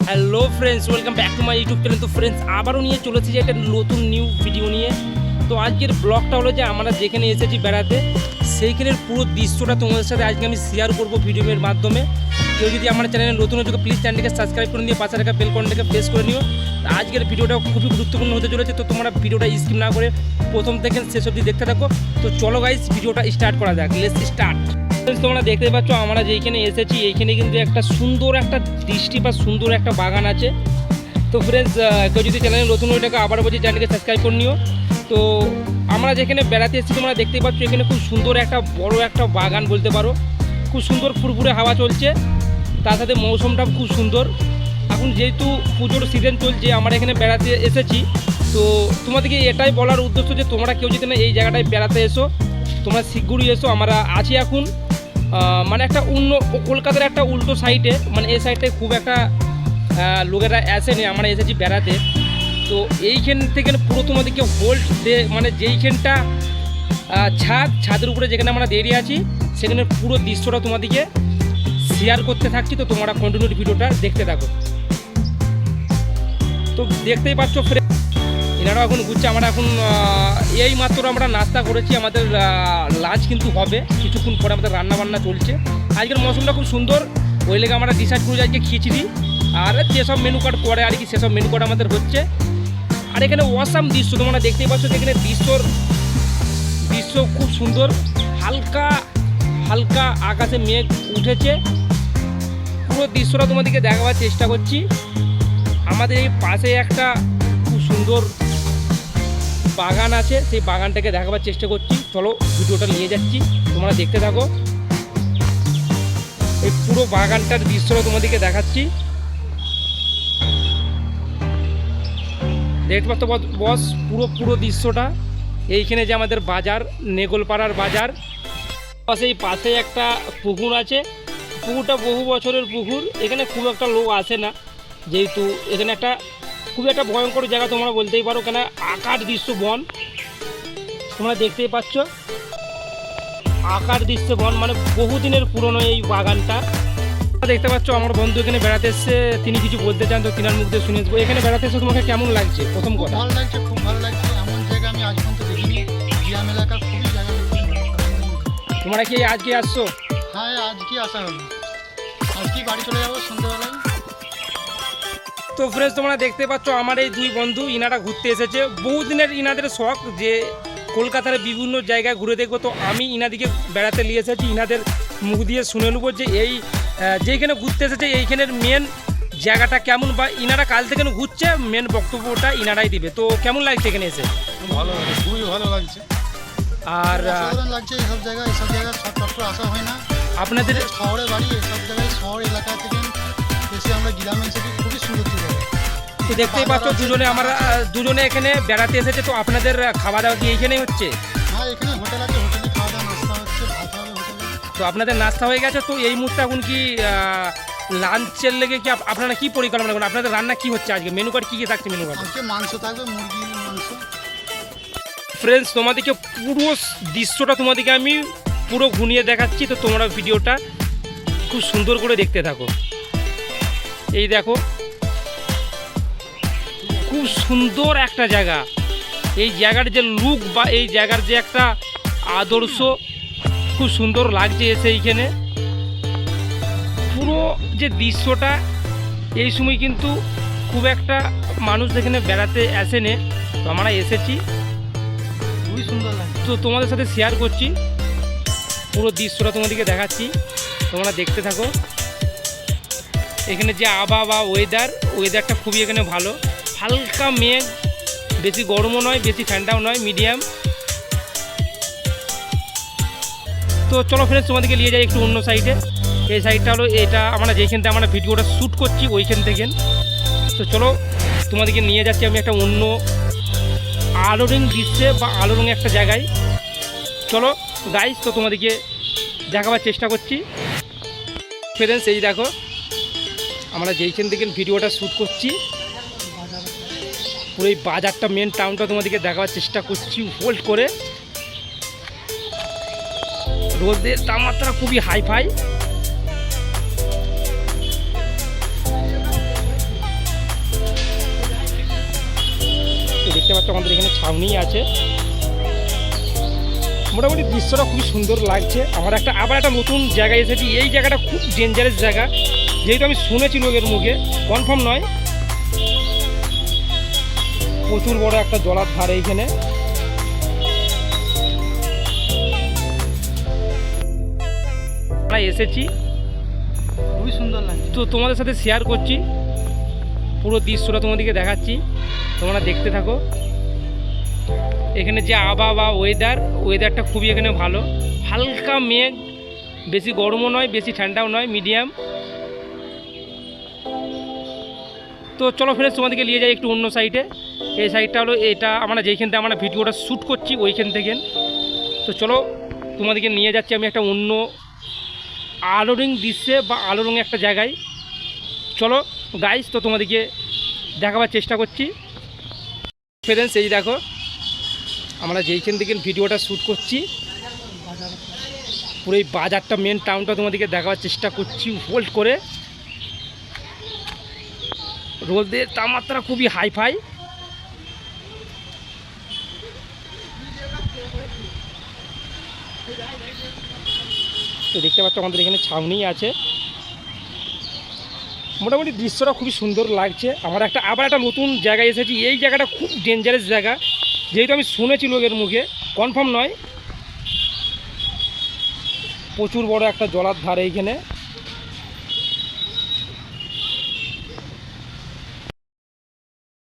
Hello friends, welcome back to my YouTube channel. তো friends, আবারও নিয়ে চলেছি যে একটা নতুন নিউ ভিডিও নিয়ে। তো আজকের ব্লগটা হলো যে আমরা যেখানে এসেছি বেড়াতে, সেইখানের পুরো দৃশ্যটা তোমাদের সাথে আজকে আমি শেয়ার করবো ভিডিওর মাধ্যমে। কেউ যদি আমার চ্যানেলে নতুন হচ্ছে প্লিজ চ্যানেলটিকে সাবস্ক্রাইব করে নিয়ে পাশে রাখা বেল বাটনটাকে প্রেস করে নিও। আজকের ভিডিওটা খুবই গুরুত্বপূর্ণ হতে চলেছে, তো তোমরা ভিডিওটা স্কিপ না করে প্রথম থেকে শেষ অবধি দেখতে থাকো। তো চলো গাইস, ভিডিওটা স্টার্ট করা যাক। Let's start. তোমরা দেখতে পাচ্ছ আমরা যেখানে এসেছি এইখানে কিন্তু একটা সুন্দর একটা দৃষ্টি বা সুন্দর একটা বাগান আছে। তো ফ্রেন্ডস, কেউ যদি চ্যানেলে নতুন হয়ে থাকে আবার বলছি চ্যানেলকে সাবস্ক্রাইব করে নিও। তো আমরা যেখানে বেড়াতে এসেছি তোমরা দেখতেই পাচ্ছ এখানে খুব সুন্দর একটা বড় একটা বাগান বলতে পারো। খুব সুন্দর ফুরফুরে হাওয়া চলছে, তার সাথে মৌসুমটা খুব সুন্দর। এখন যেহেতু পুজোর সিজন চলছে আমরা এখানে বেড়াতে এসেছি, তো তোমাদেরকে এটাই বলার উদ্দেশ্য যে তোমরা কেউ যদি না এই জায়গাটায় বেড়াতে এসো, তোমরা শিগগিরই এসো। আমরা আছি এখন মানে একটা অন্য কলকাতার একটা উল্টো সাইডে, মানে এই সাইডটায় খুব একটা লোকেরা আসেনি, আমরা এসেছি বেড়াতে। তো এইখান থেকে পুরো তোমাদেরকে হোল্ড দে, মানে যেইখানটা ছাদের উপরে যেখানে আমরা দাঁড়িয়ে আছি সেখানে পুরো দৃশ্যটা তোমাদেরকে শেয়ার করতে থাকছি। তো তোমরা কন্টিনিউ ভিডিওটা দেখতে থাকো। তো দেখতেই পাচ্ছ ফ্রেন্ড, এনারাও এখন ঘুরছে। আমরা এখন এই মাত্র আমরা নাস্তা করেছি, আমাদের লাঞ্চ কিন্তু হবে কিছুক্ষণ পরে, আমাদের রান্না বান্না চলছে। আজকের মৌসুমটা খুব সুন্দর, ওই লেগে আমরা ডিসাইড করেছি আজকে খিচড়ি আর যেসব মেনু কার্ড পরে আর কি সেসব মেনু কার্ড আমাদের হচ্ছে। আর এখানে অসাম দৃশ্য তোমরা দেখতেই পাচ্ছ, এখানে দৃশ্য খুব সুন্দর। হালকা হালকা আকাশে মেঘ উঠেছে, পুরো দৃশ্যটা তোমাদেরকে দেখাবার চেষ্টা করছি। আমাদের এই পাশে একটা খুব সুন্দর বাগান আছে, সেই বাগানটাকে দেখাবার চেষ্টা করছি। চলো ভিডিওটা নিয়ে যাচ্ছি, তোমরা দেখতে থাকো। এই পুরো বাগানটার দৃশ্যটা তোমাদেরকে দেখাচ্ছি। দেখতে পাচ্ছ বস পুরো দৃশ্যটা। এইখানে যে আমাদের বাজার, নেগলপাড়ার বাজার, এই পাশে একটা পুকুর আছে। পুকুরটা বহু বছরের পুকুর, এখানে খুব একটা লোক আসে না, যেহেতু এখানে একটা খুব একটা ভয়ঙ্কর জায়গা তোমরা বলতেই পারো, কেন আকার দৃশ্য বন তোমরা দেখতেই পাচ্ছ। আকার দৃশ্য বন মানে বহুদিনের পুরনো এই বাগানটা। দেখতে পাচ্ছ আমার বন্ধু এখানে বেড়াতে এসছে, তিনি কিছু বলতে চান, তো তিনার মুখ দিয়ে শুনে দেবো। এখানে বেড়াতে এসে তোমাকে কেমন লাগছে? প্রথম কথা ভালো লাগছে, খুব ভালো লাগছে। এমন জায়গা আমি আজ পর্যন্ত দেখিনি, গ্রাম এলাকা খুবই জায়গা। তোমরা কি আজকে আসছো? হ্যাঁ, আজকে আসা হলো, আজকে বাড়ি চলে যাবো সন্ধ্যাবেলায়। তো ফ্রেন্ডস, তোমরা দেখতে পাচ্ছ আমার এই দুই বন্ধু, ইনারা ঘুরতে এসেছে। বহুদিনের ইনাদের শখ যে কলকাতার বিভিন্ন জায়গায় ঘুরে দেখবো। তো আমি ইনাদিকে বেড়াতে নিয়ে এসেছি, ইনাদের মুখ দিয়ে শুনে নেবো যে এই যেইখানে ঘুরতে এসেছে এইখানের মেন জায়গাটা কেমন, বা ইনারা কাল থেকে ঘুরছে, মেন বক্তব্যটা ইনারাই দিবে। তো কেমন লাগছে এখানে এসে? ভালো লাগছে, খুবই ভালো লাগছে। আর সাধারণ লাগছে এইসব জায়গায় সব আসা হয় না। আপনাদের শহরে বাড়ি, এসব জায়গায় শহর এলাকা থেকে এসে আমরা গ্রামে এসেছি, খুবই সুন্দর জায়গা। তো দেখতেই পাচ্ছ দুজনে এখানে বেড়াতে এসেছে। তো আপনাদের খাওয়া দাওয়া কি এইখানেই হচ্ছে? হ্যাঁ, এখানে হোটেল আছে, হোটেলে খাওয়া দাওয়া নাস্তা হচ্ছে, ভাত হবে হোটেলে। তো আপনাদের নাস্তা হয়ে গেছে। তো এই মুহূর্তে এখন কি লাঞ্চের লেগে কি আপনারা কি পরিকল্পনা করেন? আপনাদের রান্না কি হচ্ছে আজকে? মেনু কার্ড কী কী থাকছে মেনু কার্ড? আজকে মাংস থাকবে, মুরগির মাংস। ফ্রেন্ডস, তোমাদেরকে পুরো দৃশ্যটা তোমাদেরকে আমি পুরো ঘুরিয়ে দেখাচ্ছি। তো তোমরা ভিডিওটা খুব সুন্দর করে দেখতে থাকো। এই দেখো, খুব সুন্দর একটা জায়গা। এই জায়গার যে লুক বা এই জায়গার যে একটা আদর্শ খুব সুন্দর লাগছে এসে এইখানে। পুরো যে দৃশ্যটা এই সময় কিন্তু খুব একটা মানুষ এখানে বেড়াতে আসেনি, তো আমরা এসেছি, খুবই সুন্দর লাগে। তো তোমাদের সাথে শেয়ার করছি, পুরো দৃশ্যটা তোমাদেরকে দেখাচ্ছি, তোমরা দেখতে থাকো। এখানে যে আবহাওয়া ওয়েদারটা খুবই এখানে ভালো। হালকা মেঘ, বেশি গরমও নয় বেশি ঠান্ডাও নয়, মিডিয়াম। তো চলো ফ্রেন্ডস, তোমাদেরকে নিয়ে যাই একটু অন্য সাইডে। এই সাইডটা হলো এটা আমরা যেইখান থেকে আমরা ভিডিওটা শ্যুট করছি ওইখান থেকে। তো চলো তোমাদেরকে নিয়ে যাচ্ছি আমি একটা অন্য আলোরং দৃশ্যে বা আলোরং একটা জায়গায়। চলো গাইস, তো তোমাদেরকে দেখাবার চেষ্টা করছি। ফ্রেন্ডস, এই দেখো আমরা যেইখান থেকে ভিডিওটা শ্যুট করছি, পুরো এই বাজারটা মেন টাউনটা তোমাদেরকে দেখাবার চেষ্টা করছি হোল্ড করে। রোদের তাপমাত্রা খুবই হাই ফাই। দেখতে পাচ্ছ আমাদের এখানে ছাউনি আছে। মোটামুটি দৃশ্যটা খুবই সুন্দর লাগছে। আমার আবার একটা নতুন জায়গায় এসেছি। এই জায়গাটা খুব ডেঞ্জারাস জায়গা, যেহেতু আমি শুনেছি লোকের মুখে, কনফার্ম নয়। প্রচুর বড় একটা জলার ধার এইখানে। আমরা এসেছি, খুবই সুন্দর লাগছে। তো তোমাদের সাথে শেয়ার করছি, পুরো দৃশ্যটা তোমাদেরকে দেখাচ্ছি, তোমরা দেখতে থাকো। এখানে যে আবহাওয়া ওয়েদারটা খুবই এখানে ভালো, হালকা মেঘ, বেশি গরমও নয় বেশি ঠান্ডাও নয়, মিডিয়াম। তো চলো ফ্রেন্ডস, তোমাদেরকে নিয়ে যাই একটু অন্য সাইডে। এই সাইডটা হলো এটা আমরা যেইখান থেকে আমরা ভিডিওটা শ্যুট করছি ওইখান থেকে। তো চলো তোমাদেরকে নিয়ে যাচ্ছি আমি একটা অন্য আলোরং দৃশ্যে বা আলোরং একটা জায়গায়। চলো গাইস, তো তোমাদেরকে দেখাবার চেষ্টা করছি। ফ্রেন্ডস এই দেখো, আমরা যেইখান থেকে ভিডিওটা শ্যুট করছি পুরো এই বাজারটা, মেন টাউনটা তোমাদেরকে দেখাবার চেষ্টা করছি হোল্ড করে। রোদের তাপমাত্রা খুবই হাইফাই। তো দেখতে পাচ্ছ আমাদের এখানে ছাউনি আছে। মোটামুটি দৃশ্যটা খুবই সুন্দর লাগছে। আমার আবার একটা নতুন জায়গায় এসেছি। এই জায়গাটা খুব ডেঞ্জারাস জায়গা, যেহেতু আমি শুনেছি লোকের মুখে, কনফার্ম নয়। প্রচুর বড় একটা জলার ধার এইখানে।